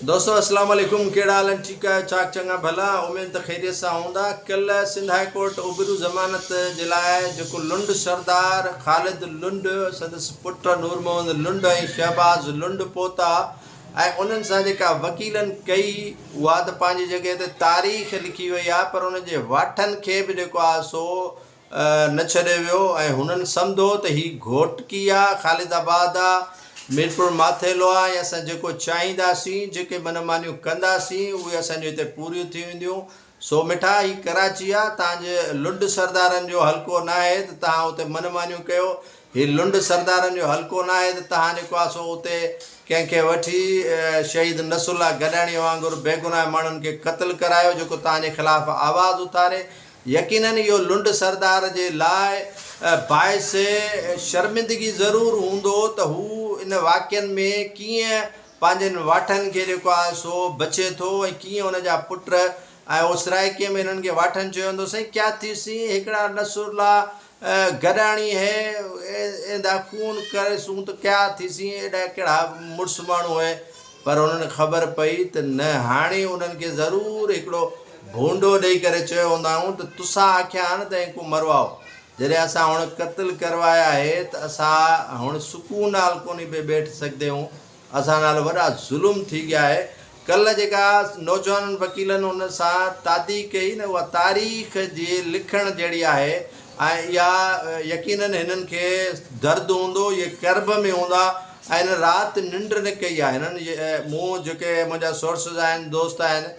दोस्तों अस्सलाम वालेकुम कहिड़ा हाल आहिनि ठीकु आहे चाक चङा भला उमेद त ख़ैरियत सां हूंदा कल्ह सिंध हाई कोर्ट उबरू ज़मानत जे लाइ जेको लुंड सरदार ख़ालिद लुंड संदसि पुटु नूर मोहम्मद लुंड ऐं शहबाज़ लुंड पहुता ऐं उन्हनि सां जेका वकीलनि कई उहा त पंहिंजी जॻह ते तारीख़ लिखी वई आहे पर उनजे वाठनि खे बि जेको आहे सो न छॾे वियो ऐं हुननि सम्झो त हीअ घोटकी आहे ख़ालिदाबाद आहे मीरपुर माथेलो आहे ऐं असां जेको चाहींदासीं जेके मनमानियूं कंदासीं उहे असांजे हिते पूरियूं थी वेंदियूं सो मिठा ही कराची आहे तव्हांजे लुंड सरदारनि जो हल्को न आहे त तव्हां उते मनमानियूं कयो हीउ लुंड सरदारनि जो हल्को न आहे त तव्हां जेको आहे सो उते कंहिंखे वठी शहीद नसरुल्ला गॾाणी वांगुरु बेगुनाह माण्हुनि खे क़त्लु करायो जेको तव्हांजे ख़िलाफ़ु आवाज़ु उथारे यकीनन इहो लुंड सरदार जे लाइ बाइस शर्मिंदगी ज़रूरु हूंदो त हू इन वाक़िअनि में कीअं पंहिंजनि वाठनि खे जेको आहे सो बचे थो ऐं कीअं उनजा पुट ऐं ओसराइकीअ में हिननि खे वाठनि चयो वेंदो साईं क्या थीसीं हिकिड़ा नसरुल्ला गॾाणी है एॾा खून करे सूं त क्या थीसीं एॾा कहिड़ा मुड़ुसु माण्हू है पर उन्हनि ख़बर पई त न हाणे उन्हनि खे ज़रूरु हिकिड़ो भूंडो ॾेई करे चयो हूंदा आहियूं त तुसां आखिया आहिनि त को मरवाओ जॾहिं असां हुन क़त्लु करवाया आहे त असां हुन सुकून नाल कोन बि वेठी सघंदे आहियूं असां नाल वॾा ज़ुल्म थी गया आहे कल्ह जेका नौजवान वकीलनि हुन सां तादी कई न उहा तारीख़ जे लिखण जहिड़ी आहे ऐं इहा यकीनन हिननि खे दर्दु हूंदो इहे कर्ब में हूंदा ऐं हिन राति निंड न कई आहे हिननि मूं जेके मुंहिंजा सोर्सिस आहिनि दोस्त आहिनि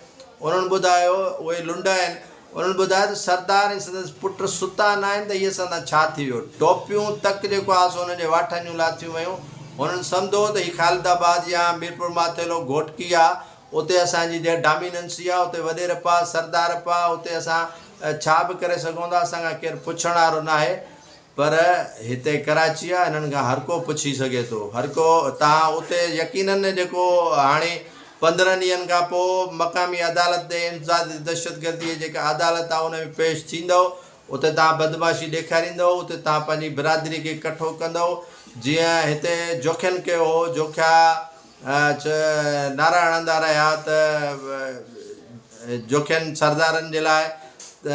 उन्हनि ॿुधायो उहे लुंड आहिनि उन्हनि ॿुधायो त सरदार ऐं संदसि पुट सुता न आहिनि त इहे सां छा थी वियो टोपियूं तक जेको आहे सो हुनजे वाठनि जूं लाथियूं वियूं हुननि सम्झो त हीअ ख़ालिदाबाद या मीरपुर माथेलो घोटकी आहे उते असांजी जे डामिनेंसी आहे उते वॾेर पा सरदार पा उते असां छा बि करे सघूं था असांखां केरु पुछण वारो न आहे पर हिते कराची आहे हिननि खां हर को पुछी सघे थो हर को तव्हां उते यकीननि जेको हाणे 15 ॾींहंनि खां पोइ मक़ामी अदालत ते इंसादी दहशतगर्दी जेका अदालत आहे उन में पेश थींदव उते तव्हां बदमाशी ॾेखारींदव उते तव्हां पंहिंजी बिरादरी खे इकठो कंदव जीअं हिते जोखियनि कयो हो जोखिया नारा हणंदा रहिया त जोखियनि सरदारनि जे लाइ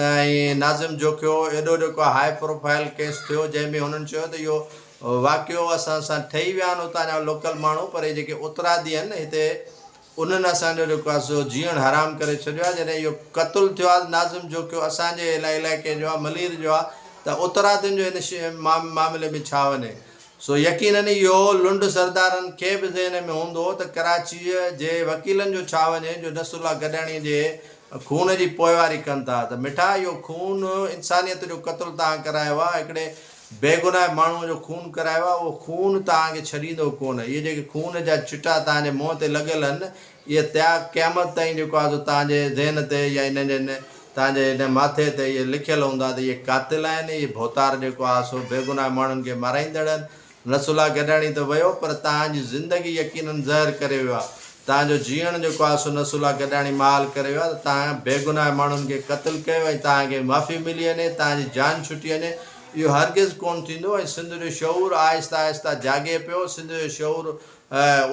ऐं नाज़िम जोखियो एॾो जेको हाई प्रोफाइल केस थियो जंहिंमें हुननि चयो त इहो वाक़ियो असां सां ठही विया आहिनि उतां जा लोकल माण्हू पर जेके उतरादी आहिनि हिते उन्हनि असांजो जेको आहे सो जीअण हराम करे छॾियो आहे जॾहिं इहो क़त्लु थियो आहे नाज़िम जोखियो असांजे इलाइक़े जो आहे मलीर जो आहे त उतरादियुनि जो हिन मामले में छा वञे सो यकीननि इहो लुंड सरदारनि खे बि ज़हन में हूंदो त कराचीअ जे वकीलनि जो छा वञे जो नसरुल्ला गॾाणी जे खून जी पोइवारी कनि था त मिठा इहो खून इंसानियत जो क़त्लु तव्हां करायो आहे हिकिड़े बेगुनाह माण्हूअ जो खून करायो आहे उहो खून तव्हांखे छॾींदो कोन इहे जेके खून जा चिटा तव्हांजे मुंहं ते लॻियल आहिनि इहे क़यामत ताईं जेको आहे तव्हांजे ज़हन ते या हिनजे तव्हांजे हिन माथे ते इहे लिखियल हूंदा त इहे कातिल आहिनि इहे भोतार जेको आहे सो बेगुनाह माण्हुनि खे माराईंदड़ आहिनि नसरुल्ला गॾाणी त वियो पर तव्हांजी ज़िंदगी यकीननि ज़हर करे वियो आहे तव्हांजो जीअण जेको आहे सो नसरुल्ला गॾाणी माल करे वियो आहे त तव्हां बेगुनाह माण्हुनि खे क़त्लु कयो ऐं तव्हांखे माफ़ी मिली वञे तव्हांजी जान छुटी वञे इहो हरगिज़ कोन थींदो ऐं सिंध जो शऊर आहिस्ता आहिस्ता जागे पियो सिंध जो शऊर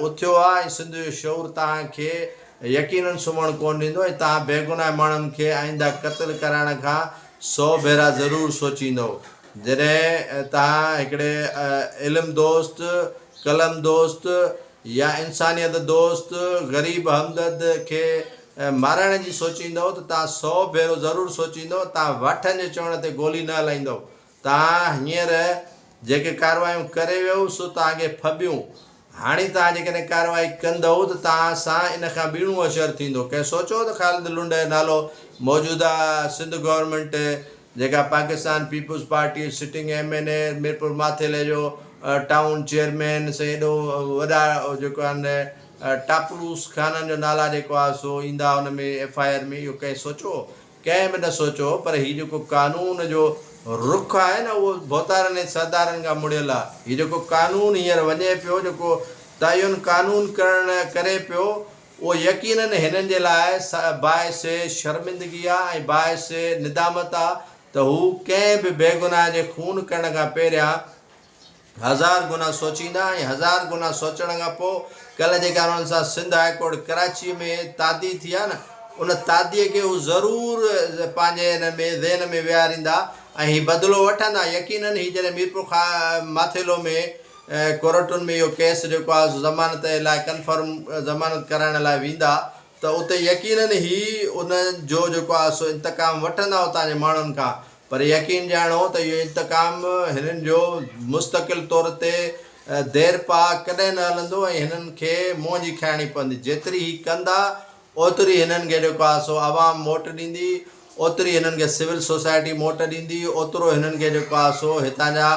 उथियो आहे ऐं सिंध जो शऊर तव्हांखे यकीननि सुम्हणु कोन ॾींदो ऐं तव्हां बेगुनाह माण्हुनि खे आईंदा क़त्लु कराइण खां 100 भेरा ज़रूरु सोचींदो जॾहिं तव्हां हिकिड़े इल्मु दोस्त कलम दोस्त या इंसानियत दोस्त ग़रीब हमदर्द खे मारण जी सोचींदव त तव्हां 100 भेरो ज़रूरु सोचींदव तव्हां वाठनि जे चवण ते गोली न हलाईंदव तव्हां हींअर जेके कारवायूं करे वियो सो तव्हांखे फबियूं हाणे तव्हां जेकॾहिं कारवाई कंदव त तव्हां सां इन खां ॿीणो असरु थींदो कंहिं सोचो त ख़ालिद लुंड जो नालो मौजूदा सिंध गवर्नमेंट जेका पाकिस्तान पीपुल्स पार्टी सिटिंग MNA मीरपुर माथेले जो टाउन चेयरमैन से एॾो वॾा जेको आहिनि टापलूस खाननि जो नाला जेको आहे सो ईंदा हुन में FIR में इहो कंहिं सोचो कंहिं बि न सोचो पर हीउ जेको कानून जो रुख आहे न उहो भोतारनि ऐं सरदारनि खां मुड़ियल आहे हीउ जेको कानून हींअर वञे पियो जेको तयन कानून करे पियो उहो यकीननि हिननि जे लाइ बाइस शर्मिंदगी आहे ऐं बाइस निदामत आहे त हू कंहिं बि बेगुनाह जे खून करण खां पहिरियां 1000 गुना सोचींदा ऐं 1000 गुना सोचण खां पोइ कल्ह जेका उन्हनि सां सिंध हाई कोर्ट कराची में तादी थी आहे न, उन तादीअ खे हू ज़रूरु पंहिंजे हिन में ज़हन में विहारींदा ऐं हीउ बदिलो वठंदा। यकीननि हीउ जॾहिं मीरपुर माथेलो में कोर्टुनि में इहो केस जेको आहे ज़मानत लाइ कंफर्म ज़मानत कराइण लाइ वेंदा त उते यकीननि ई उन जो जेको आहे सो इंतकाम वठंदा उतां जे माण्हुनि खां। पर यकीन ॼाणो त इहो इंतकाम हिननि जो मुस्तक़िल तौर ते देरि पा कॾहिं न हलंदो ऐं हिननि खे मुंहं जी खाइणी पवंदी। जेतिरी ही कंदा ओतिरी हिननि खे जेको आहे सो आवाम मोट ॾींदी, ओतिरी हिननि खे सिविल सोसाइटी मोट ॾींदी, ओतिरो हिननि खे जेको आहे सो हितां जा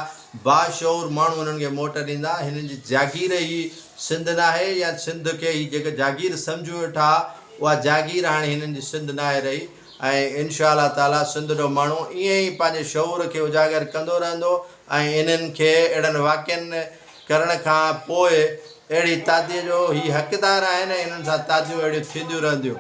बाशऊर माण्हू हिननि खे मोट ॾींदा। हिननि जी जागीर ई सिंध न आहे, या सिंध खे ही जेके जागीर सम्झूं वेठा उहा जागीर हाणे हिननि जी सिंध न आहे रही। ऐं इनशा अल्लाह ताला सिंध जो माण्हू ईअं ई पंहिंजे शऊर खे उजागर कंदो रहंदो ऐं इन्हनि खे अहिड़नि वाक़िअनि करण खां पोइ अहिड़ी तादीअ जो ही हक़दार आहिनि, इन्हनि सां तादियूं अहिड़ियूं थींदियूं रहंदियूं।